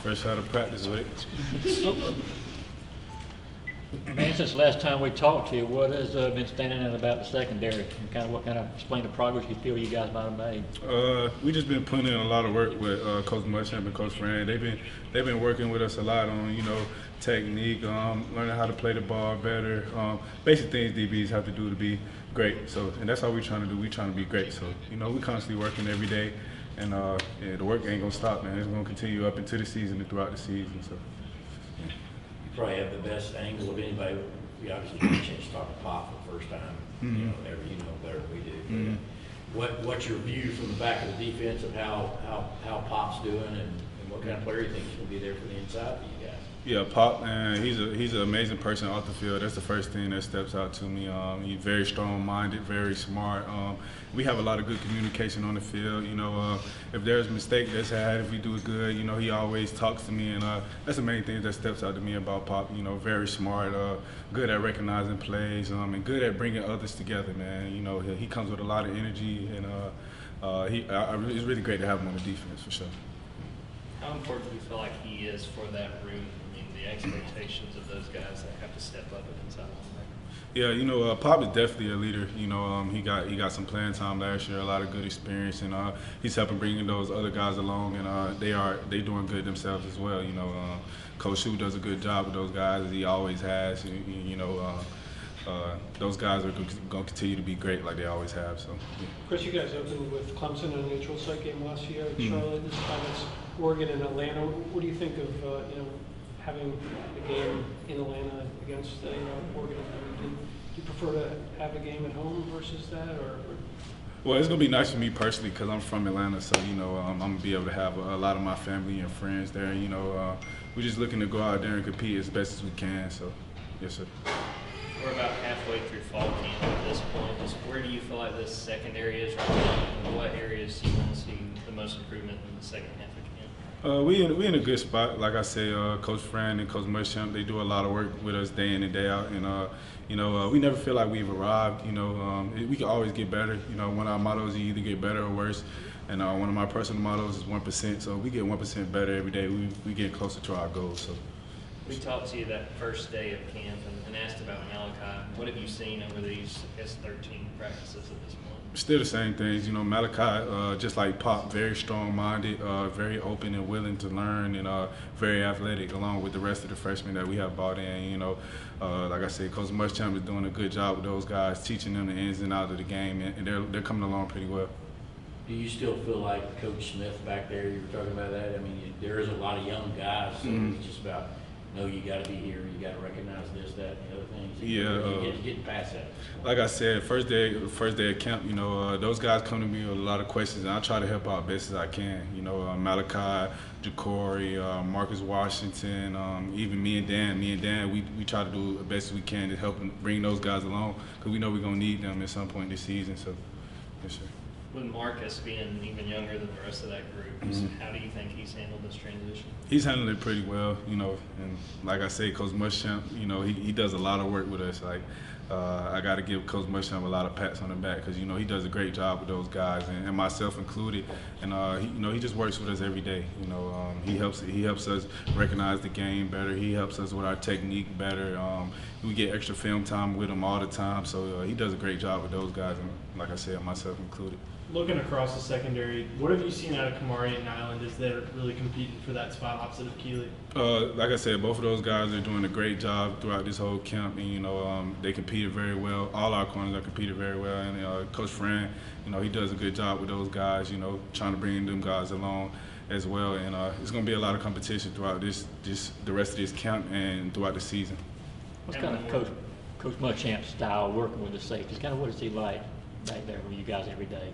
Fresh out of practice with it. Man, since the last time we talked to you, what has been standing out about the secondary? And kind of explain the progress you feel you guys might have made? We just been putting in a lot of work with Coach Muschamp and Coach Fran. They've been working with us a lot on technique, learning how to play the ball better, basic things DBs have to do to be great. So, and that's all we're trying to do. We're trying to be great. So, we constantly working every day, and yeah, the work ain't gonna stop, man. It's gonna continue up into the season and throughout the season. So. You probably have the best angle of anybody. We obviously had a chance to talk to Pop for the first time. Mm-hmm. You know better than we do. Mm-hmm. What's your view from the back of the defense of how Pop's doing and what kind of player you think is going to be there for the inside for you guys? Yeah, Pop, man, he's an amazing person off the field. That's the first thing that steps out to me. He's very strong-minded, very smart. We have a lot of good communication on the field. If there's a mistake that's had, if we do it good, he always talks to me, and that's the main thing that steps out to me about Pop. Very smart, good at recognizing plays, and good at bringing others together, man. He comes with a lot of energy, and it's really great to have him on the defense for sure. How important do you feel like he is for that room? I mean, the expectations of those guys that have to step up at inside linebacker. Yeah, Pop is definitely a leader. He got some playing time last year, a lot of good experience, and he's helping bringing those other guys along, and they doing good themselves as well. Coach Shu does a good job with those guys, as he always has. Those guys are going to continue to be great like they always have. So, yeah. Chris, you guys opened with Clemson in a neutral site game last year at Charlotte. This time it's Oregon and Atlanta. What do you think of having a game in Atlanta against Oregon? Do you prefer to have a game at home versus that, or? Well, it's gonna be nice for me personally because I'm from Atlanta, so I'm gonna be able to have a lot of my family and friends there. We're just looking to go out there and compete as best as we can. So, yes, sir. We're about halfway through fall camp at this point. Just where do you feel like this secondary is right now? And what areas do you want to see the most improvement in the second half of camp? We in a good spot. Like I say, Coach Fran and Coach Muschamp, they do a lot of work with us day in and day out. And we never feel like we've arrived. We can always get better. One of our mottos is you either get better or worse. And one of my personal mottos is 1%. So we get 1% better every day. We get closer to our goals. So. We talked to you that first day of camp and asked about Malachi. What have you seen over these, 13 practices at this point? Still the same things. Malachi, just like Pop, very strong-minded, very open and willing to learn, and very athletic, along with the rest of the freshmen that we have brought in. Like I said, Coach Muschamp is doing a good job with those guys, teaching them the ins and outs of the game, and they're coming along pretty well. Do you still feel like Coach Smith back there, you were talking about that? I mean, there is a lot of young guys, so it's just about – no, you got to be here. You got to recognize this, that, and the other things. Yeah, getting past that. Like I said, first day of camp, those guys come to me with a lot of questions, and I try to help out best as I can. Malachi, Ja'Cory, Marcus Washington, even me and Dan. We try to do the best we can to help bring those guys along because we know we're gonna need them at some point this season. So, yes, sir. With Marcus being even younger than the rest of that group, how do you think he's handled this transition? He's handled it pretty well, and like I say, Coach Muschamp, he does a lot of work with us. Like, I got to give Coach Muschamp a lot of pats on the back because, he does a great job with those guys, and myself included. And, he just works with us every day. He helps us recognize the game better. He helps us with our technique better. We get extra film time with him all the time, so he does a great job with those guys, and like I said, myself included. Looking across the secondary, what have you seen out of Kamari and Nyland as they're really competing for that spot opposite of Keeley? Like I said, both of those guys are doing a great job throughout this whole camp, and they competed very well. All our corners are competed very well, and Coach Fran, he does a good job with those guys, trying to bring them guys along as well. And it's going to be a lot of competition throughout the rest of this camp and throughout the season. What's kind of Coach Muschamp's style working with the safeties? Kind of what is he like back there with you guys every day?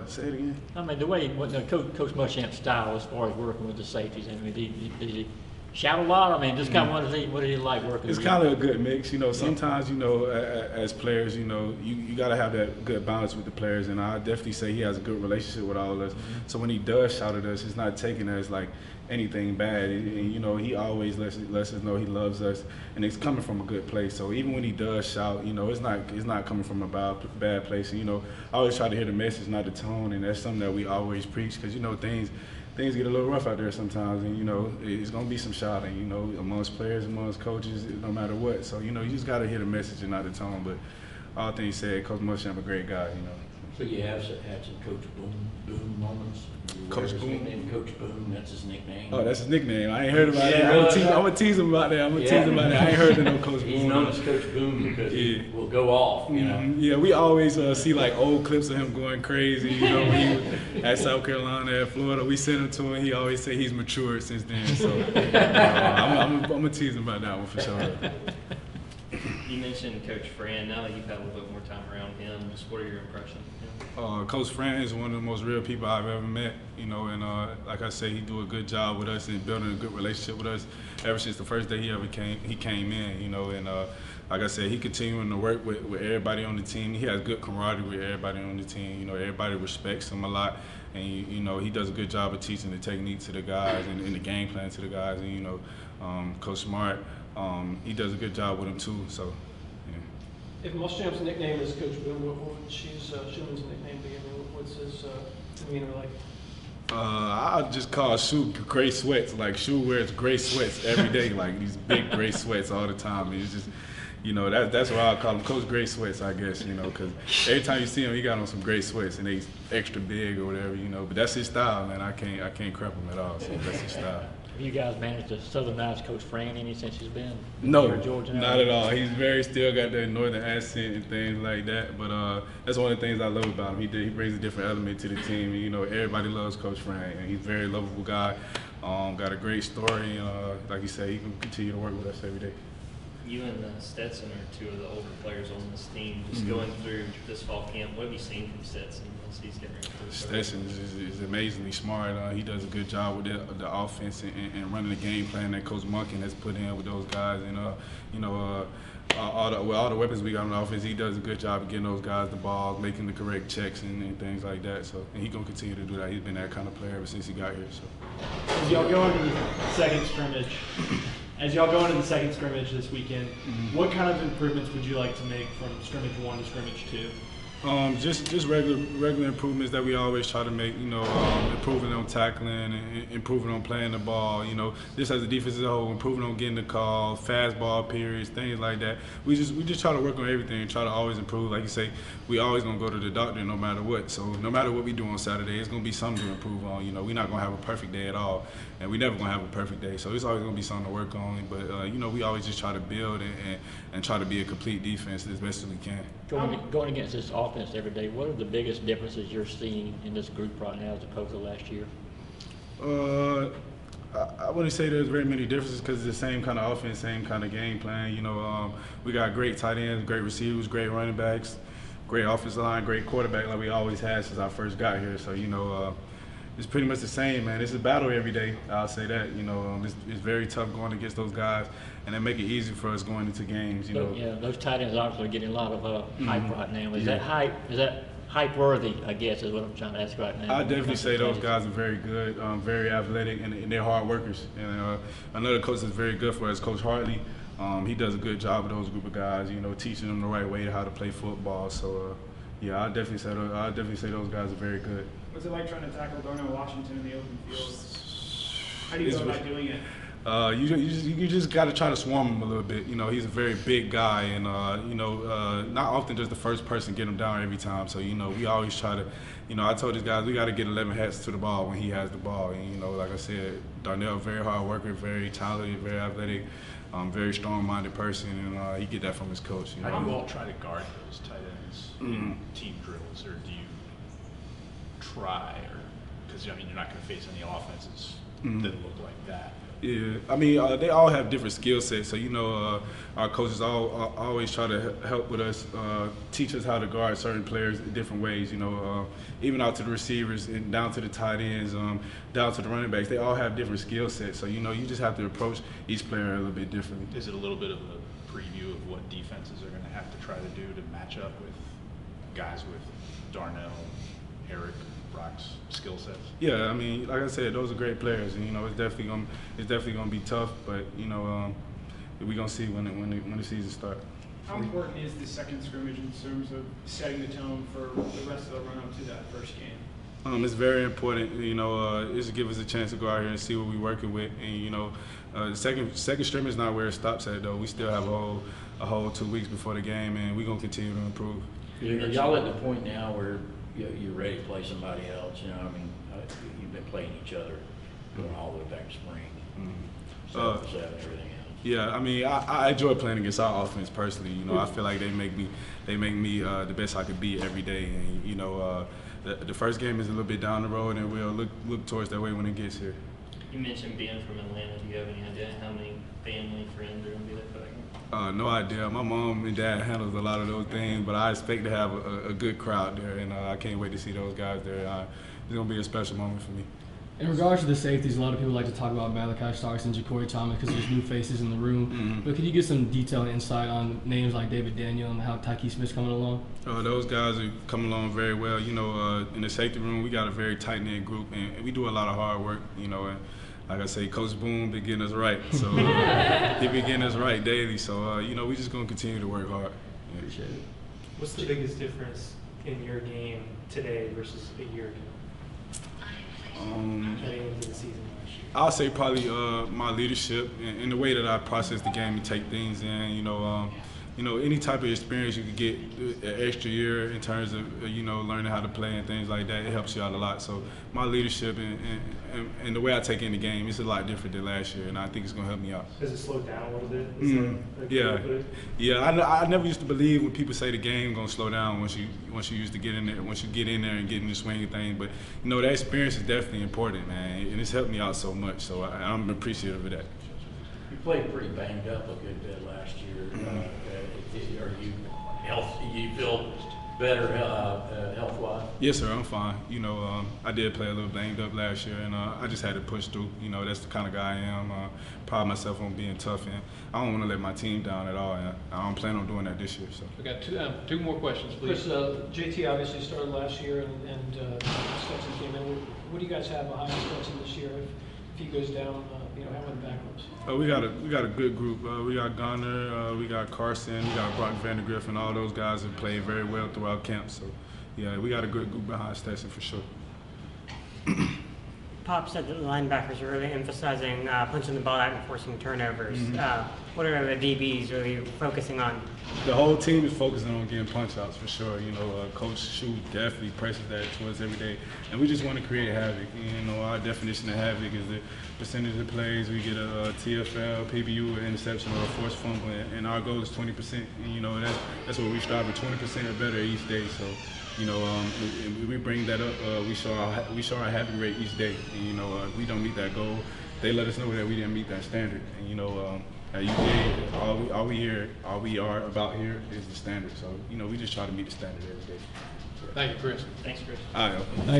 Say it again. I mean, the way Coach Muschamp's style as far as working with the safeties. I mean, shout a lot. I mean, just kind of what is he like working? It's with kind of a good mix, you know. Sometimes, you know, as players, you know, you got to have that good balance with the players, and I definitely say he has a good relationship with all of us. So when he does shout at us, it's not taken as like anything bad. And, you know, he always lets us know he loves us, and it's coming from a good place. So even when he does shout, you know, it's not coming from a bad place. And, you know, I always try to hear the message, not the tone, and that's something that we always preach, because, you know, things get a little rough out there sometimes, and, you know, it's going to be some shouting, you know, amongst players, amongst coaches, no matter what. So, you know, you just got to hear the message and not the tone. But all things said, Coach Muschamp a great guy, you know. So you have had some Coach Boom moments? Coach Boom? Coach Boom, that's his nickname. Oh, that's his nickname. I ain't heard about Yeah, that. I'm gonna tease him about that. I ain't heard of no Coach Boom. He's known as Coach Boom because he will go off, you know. Yeah, we always see like old clips of him going crazy. You know, when he was at South Carolina, at Florida, we sent him to him. He always say he's matured since then. So I'm gonna tease him about that one for sure. You mentioned Coach Fran. Now that you've had a little bit more time around him, just what are your impressions of him? Coach Fran is one of the most real people I've ever met, you know, and like I say, he do a good job with us and building a good relationship with us ever since the first day he came in, you know, and like I said, he continuing to work with everybody on the team. He has good camaraderie with everybody on the team. You know, everybody respects him a lot, and you know, he does a good job of teaching the technique to the guys and the game plan to the guys, and you know, Coach Smart, he does a good job with him too. So. If Muschamp's nickname is Coach Boom, what would Schuman's nickname be? I mean, what's his demeanor like? I'll just call Shu gray sweats. Like, Shu wears gray sweats every day, like these big gray sweats all the time. And it's just, you know, that's why I call him Coach Gray Sweats, I guess, you know, because every time you see him, he got on some gray sweats and they extra big or whatever, you know. But that's his style, man. I can't crap him at all. So that's his style. You guys managed to southernize Coach Fran any since he's been No, here at Georgia? not at all. He's still got that northern accent and things like that. But that's one of the things I love about him. He brings a different element to the team. And, you know, everybody loves Coach Fran, and he's a very lovable guy. Got a great story, and like you said, he can continue to work with us every day. You and Stetson are two of the older players on this team. Just going through this fall camp, what have you seen from Stetson once he's getting ready for the start? Stetson is amazingly smart. He does a good job with the offense and running the game plan that Coach Munkin has put in with those guys. And you know, all the weapons we got on the offense, he does a good job of getting those guys the ball, making the correct checks and things like that. So, and he's gonna continue to do that. He's been that kind of player ever since he got here. So. As y'all go into the second scrimmage this weekend, what kind of improvements would you like to make from scrimmage 1 to scrimmage 2? Just regular improvements that we always try to make. You know, improving on tackling and improving on playing the ball. You know, just as a defense as a whole, improving on getting the call, fast ball periods, things like that. We just try to work on everything and try to always improve. Like you say, we always gonna go to the doctor no matter what. So no matter what we do on Saturday, it's gonna be something to improve on. You know, we're not gonna have a perfect day at all, and we never gonna have a perfect day. So it's always gonna be something to work on. But you know, we always just try to build and try to be a complete defense as best as we can. Going against this offense every day, what are the biggest differences you're seeing in this group right now as opposed to last year? I wouldn't say there's very many differences because it's the same kind of offense, same kind of game plan. You know, we got great tight ends, great receivers, great running backs, great offensive line, great quarterback like we always had since I first got here. So, you know, it's pretty much the same, man. It's a battle every day, I'll say that. You know, it's very tough going against those guys, and they make it easy for us going into games, you know. Yeah, those tight ends obviously are getting a lot of hype right now. Is that hype worthy, I guess, is what I'm trying to ask right now? I definitely say those guys are very good, very athletic, and they're hard workers. And another coach that's very good for us, Coach Hartley. He does a good job with those group of guys, you know, teaching them the right way how to play football. So, yeah, I definitely say those guys are very good. What's it like trying to tackle Darnell Washington in the open field? How do you go about doing it? You just got to try to swarm him a little bit. You know, he's a very big guy, and you know, not often does the first person get him down every time. So, you know, we always try to, you know, I told these guys we got to get 11 hats to the ball when he has the ball. And, you know, like I said, Darnell, very hard worker, very talented, very athletic, very strong-minded person, and he get that from his coach. You know? How do you all try to guard those tight ends in team drills, or do you try, or because I mean you're not going to face any offenses that look like that? Yeah, I mean, they all have different skill sets. So, our coaches always try to help with us, teach us how to guard certain players in different ways. Even out to the receivers and down to the tight ends, down to the running backs. They all have different skill sets. So, you just have to approach each player a little bit differently. Is it a little bit of a preview of what defenses are going to have to try to do to match up with guys with Darnell, Eric, Brock's skill sets? Yeah, I mean, like I said, those are great players, and it's definitely gonna be tough. But we're gonna see when the season starts. How important is the second scrimmage in terms of setting the tone for the rest of the run-up to that first game? It's very important. It's to give us a chance to go out here and see what we're working with. And second scrimmage is not where it stops at though. We still have a whole 2 weeks before the game, and we're gonna continue to improve. Y'all at the point now where you're ready to play somebody else? You've been playing each other going all the way back to spring. So and everything else. Yeah, I mean, I enjoy playing against our offense personally. I feel like they make me the best I could be every day. And the first game is a little bit down the road, and we'll look towards that way when it gets here. You mentioned being from Atlanta. Do you have any idea how many family, friends are going to be there for that game? No idea. My mom and dad handles a lot of those things, but I expect to have a good crowd there, and I can't wait to see those guys there. It's going to be a special moment for me. In regards to the safeties, a lot of people like to talk about Malachi Starks and Ja'Cory Thomas because there's new faces in the room. Mm-hmm. But could you give some detailed insight on names like David Daniel and how Tyke Smith's coming along? Those guys are coming along very well. In the safety room, we got a very tight-knit group, and we do a lot of hard work, and like I say, Coach Boone been getting us right. So he been getting us right daily. So, we just going to continue to work hard. Yeah. Appreciate it. What's the biggest difference in your game today versus a year ago? Heading into the season last year? I'll say probably my leadership and the way that I process the game and take things in. Any type of experience you could get an extra year in terms of learning how to play and things like that, it helps you out a lot. So my leadership and the way I take in the game, it's a lot different than last year, and I think it's going to help me out. Has it slowed down a little bit? Yeah. I never used to believe when people say the game going to slow down once you used to get in there, once you get in there and get in the swing of things. But that experience is definitely important, man, and it's helped me out so much. So I'm appreciative of that. You played pretty banged up a good bit last year. Are you healthy? You feel better health-wise? Yes, sir. I'm fine. I did play a little banged up last year, and I just had to push through. That's the kind of guy I am. Pride myself on being tough, and I don't want to let my team down at all. And I don't plan on doing that this year. So We got two more questions, please. Chris, JT obviously started last year, and Stetson came in. What do you guys have behind Stetson this year? If he goes down, how are the backups? we got a good group. We got Gunner, we got Carson, we got Brock Vandergriff, and all those guys have played very well throughout camp. So, yeah, we got a good group behind Stetson for sure. Pop said that the linebackers are really emphasizing punching the ball out and forcing turnovers. What are the DBs really focusing on? The whole team is focusing on getting punch-outs for sure. Coach Shu definitely presses that to us every day. And we just want to create havoc. Our definition of havoc is the percentage of plays we get a TFL, PBU, an interception, or a forced fumble. And our goal is 20%. And, that's what we strive for, 20% or better each day. So, we bring that up. We show our havoc rate each day. And, if we don't meet that goal, they let us know that we didn't meet that standard. And, at UVA, all we are about here is the standard. So, we just try to meet the standard every day. Thank you, Chris. Thanks, Chris. All right. Thank you.